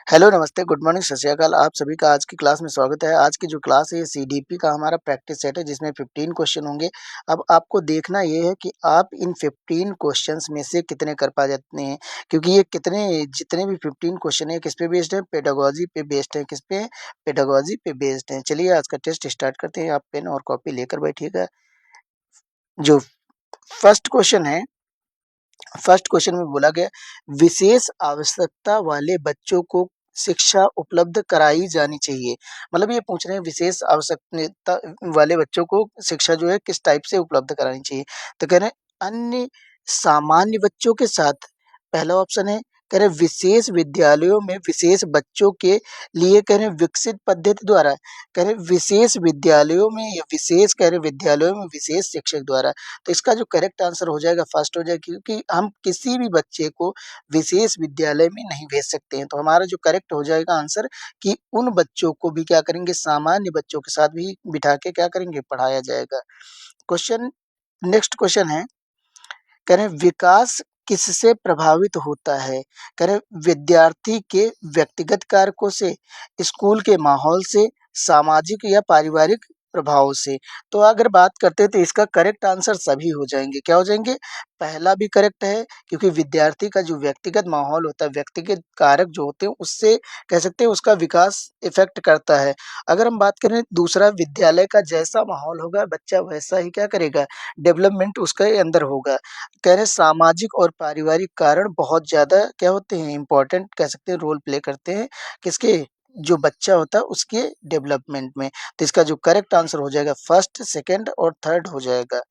Hello, नमस्ते, good morning, सत श्री अकाल। आप सभी का आज की क्लास में स्वागत है। आज की जो क्लास है ये सीडीपी का हमारा प्रैक्टिस सेट है जिसमें 15 क्वेश्चन होंगे। अब आपको देखना ये है कि आप इन 15 क्वेश्चंस में से कितने कर पा जाते हैं, क्योंकि ये जितने भी 15 क्वेश्चन है किस पे बेस्ड है? पेडागोजी पे बेस्ड है। किस पे? पेडागोजी पे बेस्ड है। चलिए आज का टेस्ट स्टार्ट करते हैं। आप पेन और कॉपी लेकर बैठिएगा। जो फर्स्ट क्वेश्चन है, फर्स्ट क्वेश्चन में बोला गया विशेष आवश्यकता वाले बच्चों को शिक्षा उपलब्ध कराई जानी चाहिए। मतलब ये पूछ रहे हैं विशेष आवश्यकता वाले बच्चों को शिक्षा जो है किस टाइप से उपलब्ध करानी चाहिए। तो कह रहे हैं अन्य सामान्य बच्चों के साथ। पहला ऑप्शन है, कह रहे विशेष विद्यालयों में विशेष बच्चों के लिए कह रहे विकसित पद्धति द्वारा। कह रहे विशेष विद्यालयों में या विशेष कह रहे विद्यालयों में विशेष शिक्षक द्वारा। तो इसका जो करेक्ट आंसर हो जाएगा फर्स्ट हो जाएगा, क्योंकि हम किसी भी बच्चे को विशेष विद्यालय में नहीं भेज सकते हैं। तो हमारा जो करेक्ट हो जाएगा आंसर कि उन बच्चों को भी क्या करेंगे, सामान्य बच्चों के साथ भी बिठा के क्या करेंगे, पढ़ाया जाएगा। क्वेश्चन नेक्स्ट क्वेश्चन है, कह रहे विकास किससे प्रभावित होता है? कह रहे विद्यार्थी के व्यक्तिगत कारकों से, स्कूल के माहौल से, सामाजिक या पारिवारिक प्रभाव से। तो अगर बात करते हैं तो इसका करेक्ट आंसर सभी हो जाएंगे। क्या हो जाएंगे? पहला भी करेक्ट है, क्योंकि विद्यार्थी का जो व्यक्तिगत माहौल होता है, व्यक्तिगत कारक जो होते हैं उससे कह सकते हैं उसका विकास इफेक्ट करता है। अगर हम बात करें दूसरा, विद्यालय का जैसा माहौल होगा बच्चा वैसा ही क्या करेगा, डेवलपमेंट उसके अंदर होगा। कह रहे सामाजिक और पारिवारिक कारण बहुत ज़्यादा क्या होते हैं, इम्पोर्टेंट कह सकते हैं, रोल प्ले करते हैं किसके, जो बच्चा होता है उसके डेवलपमेंट में। तो इसका जो करेक्ट आंसर हो जाएगा फर्स्ट, सेकंड और थर्ड हो जाएगा।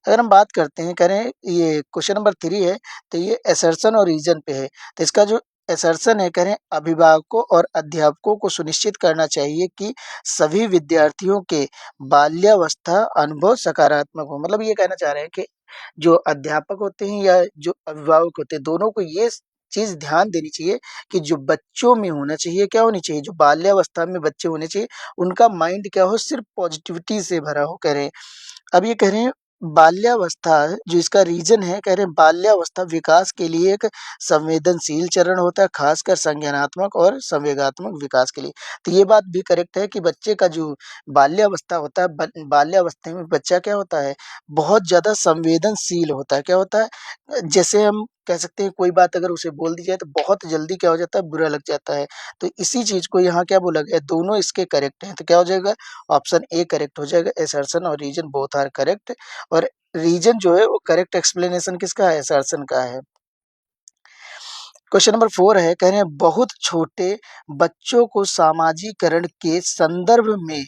अगर हम बात करते हैं, कह रहे हैं ये क्वेश्चन नंबर 3 है, तो ये असर्शन और रीजन पे है। तो इसका जो असर्शन है, कह रहे हैं अभिभावकों और अध्यापकों को सुनिश्चित करना चाहिए कि सभी विद्यार्थियों के बाल्यावस्था अनुभव सकारात्मक हो। मतलब ये कहना चाह रहे हैं कि जो अध्यापक होते हैं या जो अभिभावक होते हैं, दोनों को ये चीज ध्यान देनी चाहिए कि जो बच्चों में होना चाहिए, क्या होनी चाहिए, जो बाल्यावस्था में बच्चे होने चाहिए उनका माइंड क्या हो, सिर्फ पॉजिटिविटी से भरा हो। कह रहे हैं, अब ये कह रहे हैं बाल्यावस्था, जो इसका रीजन है, कह रहे हैं बाल्यावस्था विकास के लिए एक संवेदनशील चरण होता है, खासकर संज्ञानात्मक और संवेगात्मक विकास के लिए। तो ये बात भी करेक्ट है कि बच्चे का जो बाल्यावस्था होता है, बाल्यावस्था में बच्चा क्या होता है, बहुत ज्यादा संवेदनशील होता है। क्या होता है, जैसे हम कह सकते हैं कोई बात अगर उसे बोल दी जाए तो बहुत जल्दी क्या हो जाता है, बुरा लग जाता है। तो इसी चीज को यहाँ क्या बोला गया, दोनों इसके करेक्ट हैं। तो क्या हो जाएगा, ऑप्शन ए करेक्ट हो जाएगा। असर्शन और रीजन बोथ आर करेक्ट। और रीजन जो है वो करेक्ट एक्सप्लेनेशन किसका है, असर्शन का है। क्वेश्चन नंबर 4 है, कह रहे हैं बहुत छोटे बच्चों को सामाजिकरण के संदर्भ में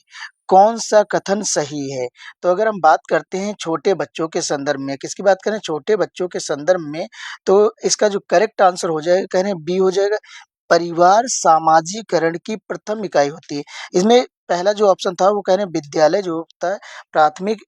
कौन सा कथन सही है? तो अगर हम बात करते हैं छोटे बच्चों के संदर्भ में, किसकी बात करें, छोटे बच्चों के संदर्भ में, तो इसका जो करेक्ट आंसर हो जाएगा, कह रहे हैं बी हो जाएगा। परिवार सामाजिकरण की प्रथम इकाई होती है। इसमें पहला जो ऑप्शन था वो कह रहे हैं विद्यालय जो होता है प्राथमिक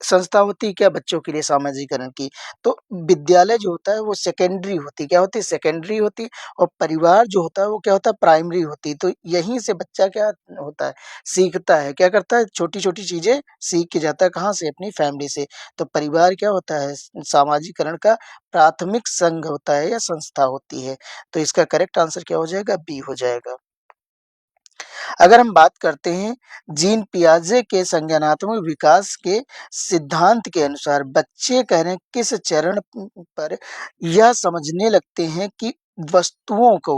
संस्था होती है क्या, बच्चों के लिए सामाजिकरण की। तो विद्यालय जो होता है वो सेकेंडरी होती है। क्या होती है, सेकेंडरी होती है। और परिवार जो होता है वो क्या होता है, प्राइमरी होती है। तो यहीं से बच्चा क्या होता है, सीखता है, क्या करता है, छोटी छोटी चीजें सीख के जाता है। कहाँ से, अपनी फैमिली से। तो परिवार क्या होता है, सामाजिकरण का प्राथमिक संघ होता है या संस्था होती है। तो इसका करेक्ट आंसर क्या हो जाएगा, बी हो जाएगा। अगर हम बात करते हैं जीन पियाजे के संज्ञानात्मक विकास के सिद्धांत के अनुसार बच्चे कह रहे हैं किस चरण पर यह समझने लगते हैं कि वस्तुओं को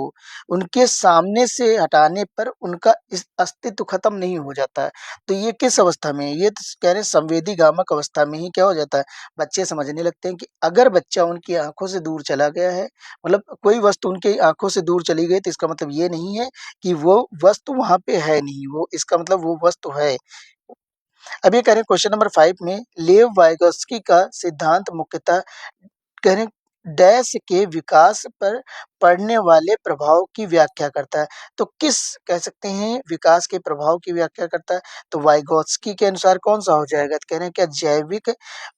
उनके सामने से हटाने पर उनका इस अस्तित्व खत्म नहीं हो जाता है। तो ये किस अवस्था में है? ये तो कह रहे हैं संवेदीगामक अवस्था में ही क्या हो जाता है, बच्चे समझने लगते हैं कि अगर बच्चा उनकी आंखों से दूर चला गया है, मतलब कोई वस्तु उनकी आंखों से दूर चली गई, तो इसका मतलब ये नहीं है कि वो वस्तु वहाँ पे है नहीं, वो इसका मतलब वो वस्तु है। अब ये कह रहे हैं क्वेश्चन नंबर 5 में लेव वाइगोत्स्की का सिद्धांत मुख्यतः कह रहे हैं डैश के विकास पर पड़ने वाले प्रभाव की व्याख्या करता है। तो किस कह सकते हैं विकास के प्रभाव की व्याख्या करता है? तो वाइगोत्स्की के अनुसार कौन सा हो जाएगा? तो कह रहे हैं क्या जैविक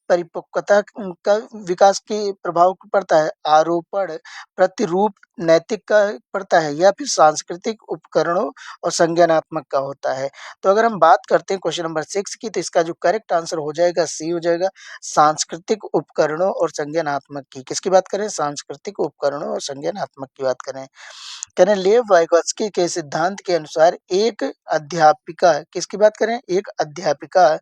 परिपक्वता का विकास के प्रभाव पड़ता है, आरोपण प्रतिरूप नैतिक का पड़ता है, या फिर सांस्कृतिक उपकरणों और संज्ञानात्मक का होता है। तो अगर हम बात करते हैं क्वेश्चन नंबर 6 की, तो इसका जो करेक्ट आंसर हो जाएगा सी हो जाएगा, सांस्कृतिक उपकरणों और संज्ञानात्मक की। किसकी बात करें, सांस्कृतिक उपकरणों और संज्ञानात्मक तुलनात्मक की बात करें। कह रहे हैं लेव वाइगोत्स्की के सिद्धांत के अनुसार एक अध्यापिका किसकी बात करें? एक अध्यापिका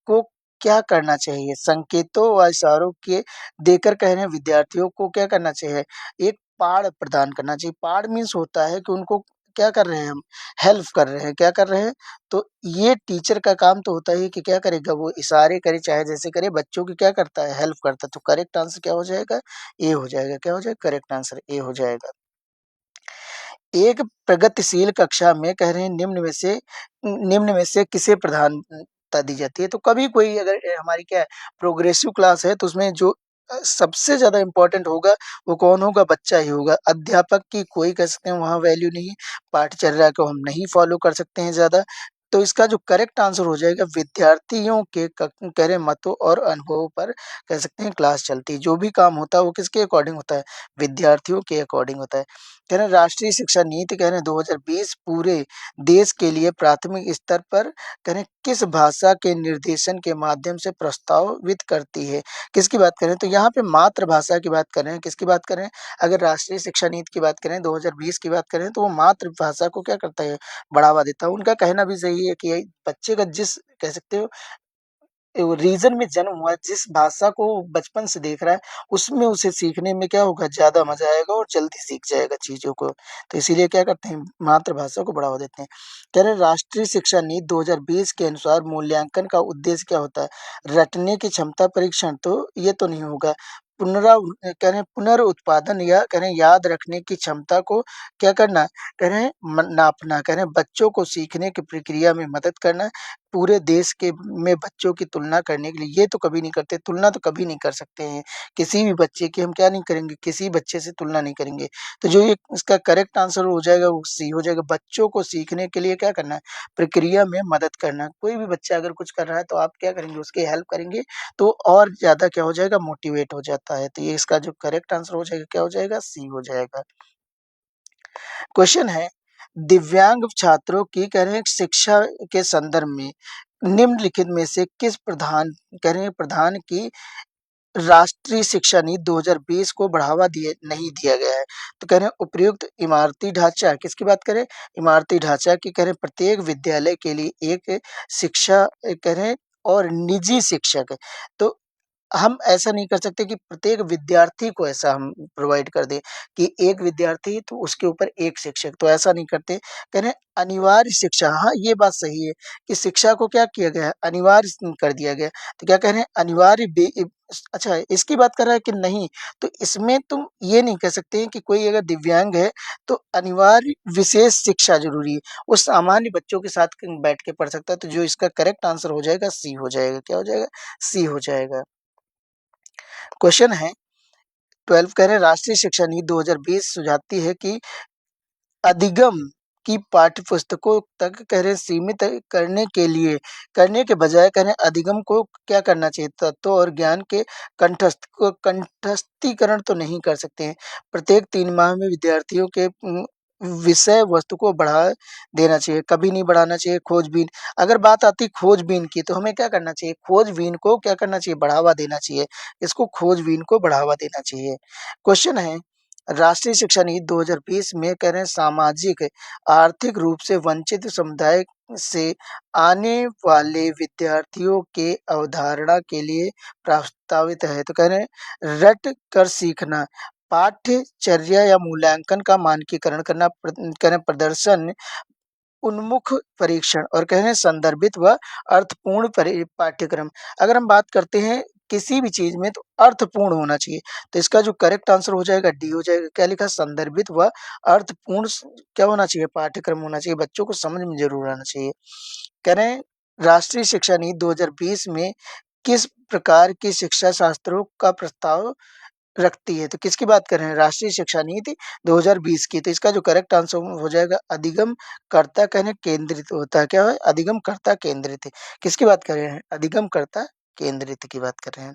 को क्या करना चाहिए? संकेतों व इशारों के देकर कह रहे हैं विद्यार्थियों को क्या करना चाहिए? एक पाठ प्रदान करना चाहिए। पाठ मीन्स होता है कि उनको क्या कर रहे हैं हम? हेल्प कर रहे हैं। क्या कर रहे हैं? तो ये टीचर का काम तो होता है कि क्या करेगा वो इशारे करे चाहे जैसे करे बच्चों की क्या करता है? हेल्प करता है। तो करेक्ट आंसर क्या हो जाएगा? ए हो जाएगा। क्या हो जाएगा? करेक्ट आंसर ए हो जाएगा। एक प्रगतिशील कक्षा में कह रहे हैं निम्न में से किसे प्रधानता दी जाती है? तो कभी कोई अगर हमारी क्या है प्रोग्रेसिव क्लास है तो उसमें जो सबसे ज़्यादा इम्पोर्टेंट होगा वो कौन होगा? बच्चा ही होगा। अध्यापक की कोई कह सकते हैं वहाँ वैल्यू नहीं है, पाठचर्या को हम नहीं फॉलो कर सकते हैं ज़्यादा। तो इसका जो करेक्ट आंसर हो जाएगा विद्यार्थियों के कह रहे हैं मतों और अनुभवों पर कह सकते हैं क्लास चलती है। जो भी काम होता है वो किसके अकॉर्डिंग होता है? विद्यार्थियों के अकॉर्डिंग होता है। कह रहे हैं राष्ट्रीय शिक्षा नीति कह रहे हैं 2020 पूरे देश के लिए प्राथमिक स्तर पर कह रहे हैं किस भाषा के निर्देशन के माध्यम से प्रस्तावित करती है? किसकी बात करें? तो यहाँ पे मातृभाषा की बात कर रहे हैं। किसकी बात कर रहे हैं? अगर राष्ट्रीय शिक्षा नीति की बात करें 2020 की बात करें तो वो मातृभाषा को क्या करता है? बढ़ावा देता है। उनका कहना भी सही है कि बच्चे का जिस कह सकते हो रीजन में जन्म हुआ है, जिस भाषा को वो बचपन से देख रहा है, उसमें उसे सीखने में क्या होगा? ज़्यादा मज़ा आएगा और जल्दी सीख जाएगा चीज़ों को। तो इसीलिए क्या करते हैं? मातृभाषा को बढ़ावा देते हैं। कह रहे हैं राष्ट्रीय शिक्षा नीति 2020 के अनुसार मूल्यांकन का उद्देश्य क्या होता है? रटने की क्षमता परीक्षण तो ये तो नहीं होगा। कह रहे हैं पुनर्उत्पादन या कह रहे हैं याद रखने की क्षमता को क्या करना? कह रहे हैं नापना। कह रहे हैं बच्चों को सीखने की प्रक्रिया में मदद करना। पूरे देश के में बच्चों की तुलना करने के लिए ये तो कभी नहीं करते, तुलना तो कभी नहीं कर सकते हैं। किसी भी बच्चे की हम क्या नहीं करेंगे? किसी बच्चे से तुलना नहीं करेंगे। तो जो ये इसका करेक्ट आंसर हो जाएगा वो सी हो जाएगा। बच्चों को सीखने के लिए क्या करना है? प्रक्रिया में मदद करना। कोई भी बच्चा अगर कुछ कर रहा है तो आप क्या करेंगे? उसकी हेल्प करेंगे तो और ज़्यादा क्या हो जाएगा? मोटिवेट हो जाता है। तो ये इसका जो करेक्ट आंसर हो जाएगा क्या हो जाएगा? सी हो जाएगा। क्वेश्चन है दिव्यांग छात्रों की कह रहे हैं शिक्षा के संदर्भ में निम्नलिखित में से किस कह रहे हैं प्रधान की राष्ट्रीय शिक्षा नीति 2020 को बढ़ावा दिए नहीं दिया गया है? तो कह रहे हैं उपयुक्त इमारती ढांचा। किसकी बात करें? इमारती ढांचा की कह रहे हैं प्रत्येक विद्यालय के लिए एक शिक्षा कह रहे हैं और निजी शिक्षक। तो हम ऐसा नहीं कर सकते कि प्रत्येक विद्यार्थी को ऐसा हम प्रोवाइड कर दें कि एक विद्यार्थी तो उसके ऊपर एक शिक्षक, तो ऐसा नहीं करते। कह रहे हैं अनिवार्य शिक्षा, हाँ, ये बात सही है कि शिक्षा को क्या किया गया है? अनिवार्य कर दिया गया। तो क्या कह रहे हैं? अनिवार्य अच्छा इसकी बात कर रहा है कि नहीं, तो इसमें तुम ये नहीं कह सकते हैं कि कोई अगर दिव्यांग है तो अनिवार्य विशेष शिक्षा ज़रूरी है। वो सामान्य बच्चों के साथ बैठ के पढ़ सकता है। तो जो इसका करेक्ट आंसर हो जाएगा सी हो जाएगा। क्या हो जाएगा? सी हो जाएगा। क्वेश्चन है 12 कह रहे हैं राष्ट्रीय शिक्षा नीति 2020 सुझाती है कि अधिगम की पाठ्यपुस्तकों तक कह रहे हैं सीमित करने के बजाय कह रहे हैं अधिगम को क्या करना चाहिए? तत्व और ज्ञान के कंठस्थीकरण तो नहीं कर सकते हैं। प्रत्येक 3 माह में विद्यार्थियों के विषय वस्तु को बढ़ा देना चाहिए, कभी नहीं बढ़ाना चाहिए। खोजबीन, अगर बात आती है खोजबीन की तो हमें क्या करना चाहिए? खोजबीन को क्या करना चाहिए? बढ़ावा देना चाहिए। इसको खोजबीन को बढ़ावा देना चाहिए। क्वेश्चन है राष्ट्रीय शिक्षा नीति 2020 में कह रहे हैं सामाजिक आर्थिक रूप से वंचित समुदाय से आने वाले विद्यार्थियों के अवधारणा के लिए प्रस्तावित है। तो कह रहे हैं रट कर सीखना, पाठ्यचर्या या मूल्यांकन का मानकीकरण करना, कह रहे हैं प्रदर्शन उन्मुख परीक्षण और कह रहे हैं संदर्भित व अर्थपूर्ण पाठ्यक्रम। अगर हम बात करते हैं किसी भी चीज में तो अर्थपूर्ण होना चाहिए। तो इसका जो करेक्ट आंसर हो जाएगा डी हो जाएगा। क्या लिखा? संदर्भित व अर्थपूर्ण क्या होना चाहिए? पाठ्यक्रम होना चाहिए। बच्चों को समझ में जरूर आना चाहिए। कह रहे हैं राष्ट्रीय शिक्षा नीति 2020 में किस प्रकार की शिक्षा शास्त्रों का प्रस्ताव रखती है? तो किसकी बात कर रहे हैं? राष्ट्रीय शिक्षा नीति 2020 की। तो इसका जो करेक्ट आंसर हो जाएगा अधिगम कर्ता कहने केंद्रित होता है। क्या है? अधिगम कर्ता केंद्रित है। किसकी बात कर रहे हैं? अधिगम कर्ता केंद्रित की बात कर रहे हैं।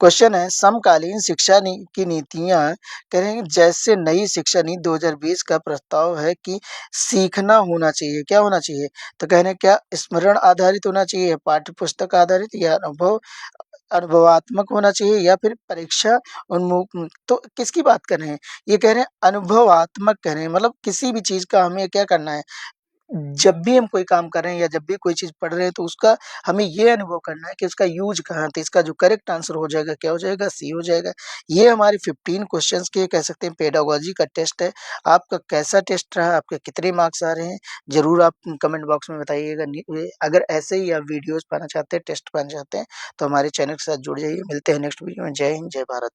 क्वेश्चन है समकालीन शिक्षा की नीतियां कह रहे हैं जैसे नई शिक्षा नीति 2020 का प्रस्ताव है कि सीखना होना चाहिए। क्या होना चाहिए? तो कह रहे हैं क्या स्मरण आधारित होना चाहिए, पाठ्य पुस्तक आधारित या अनुभव अनुभवात्मक होना चाहिए या फिर परीक्षा उन्मुख? तो किसकी बात कर रहे हैं? ये कह रहे हैं अनुभवात्मक कह रहे हैं, मतलब किसी भी चीज़ का हमें क्या करना है, जब भी हम कोई काम कर रहे हैं या जब भी कोई चीज़ पढ़ रहे हैं तो उसका हमें ये अनुभव करना है कि उसका यूज़ कहाँ, तो इसका जो करेक्ट आंसर हो जाएगा, क्या हो जाएगा? सी हो जाएगा। ये हमारे 15 क्वेश्चंस के कह सकते हैं पेडागोजी का टेस्ट है। आपका कैसा टेस्ट रहा? आपके कितने मार्क्स आ रहे हैं? ज़रूर आप कमेंट बॉक्स में बताइएगा। अगर ऐसे ही आप वीडियोज़ पाना चाहते हैं, टेस्ट पाना चाहते हैं, तो हमारे चैनल के साथ जुड़ जाइए। मिलते हैं नेक्स्ट वीडियो में। जय हिंद, जय भारत।